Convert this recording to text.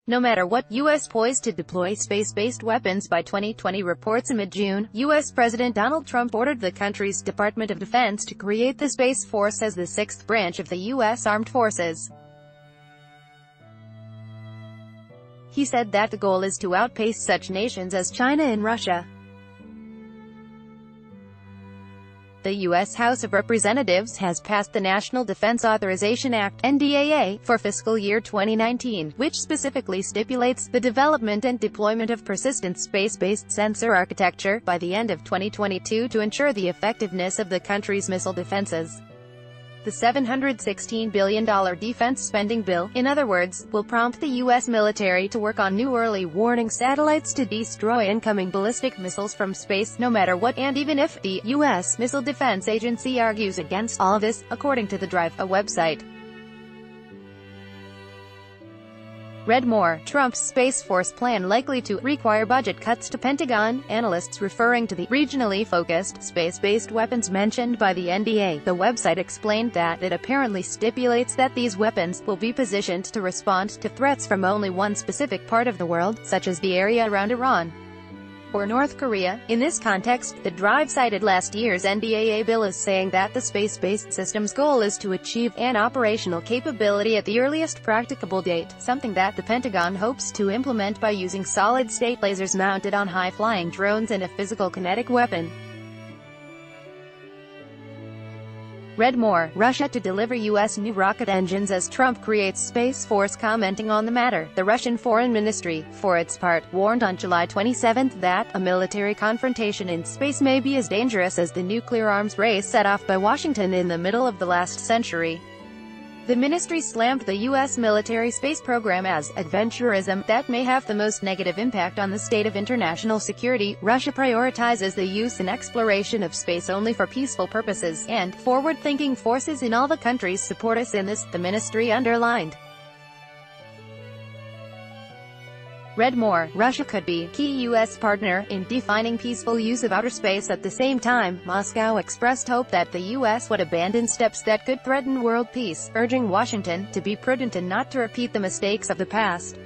No matter what, U.S. poised to deploy space-based weapons by 2020 reports. In mid-June, U.S. President Donald Trump ordered the country's Department of Defense to create the Space Force as the sixth branch of the U.S. Armed Forces. He said that the goal is to outpace such nations as China and Russia. The U.S. House of Representatives has passed the National Defense Authorization Act (NDAA) for fiscal year 2019, which specifically stipulates the development and deployment of persistent space-based sensor architecture by the end of 2022 to ensure the effectiveness of the country's missile defenses. The $716 billion defense spending bill, in other words, will prompt the U.S. military to work on new early warning satellites to destroy incoming ballistic missiles from space, no matter what, and even if the U.S. Missile Defense Agency argues against all this, according to the Drive, a website. Read more. Trump's Space Force plan likely to require budget cuts to Pentagon, analysts referring to the regionally focused, space-based weapons mentioned by the NDA. The website explained that it apparently stipulates that these weapons will be positioned to respond to threats from only one specific part of the world, such as the area around Iran or North Korea. In this context, the Drive cited last year's NDAA bill as saying that the space-based system's goal is to achieve an operational capability at the earliest practicable date, something that the Pentagon hopes to implement by using solid-state lasers mounted on high-flying drones and a physical kinetic weapon. Read more. Russia to deliver U.S. new rocket engines as Trump creates Space Force. Commenting on the matter, the Russian Foreign Ministry, for its part, warned on July 27 that a military confrontation in space may be as dangerous as the nuclear arms race set off by Washington in the middle of the last century. The ministry slammed the U.S. military space program as adventurism that may have the most negative impact on the state of international security. Russia prioritizes the use and exploration of space only for peaceful purposes, and forward-thinking forces in all the countries support us in this, the ministry underlined. Read more. Russia could be key U.S. partner in defining peaceful use of outer space. At the same time, Moscow expressed hope that the U.S. would abandon steps that could threaten world peace, urging Washington to be prudent and not to repeat the mistakes of the past.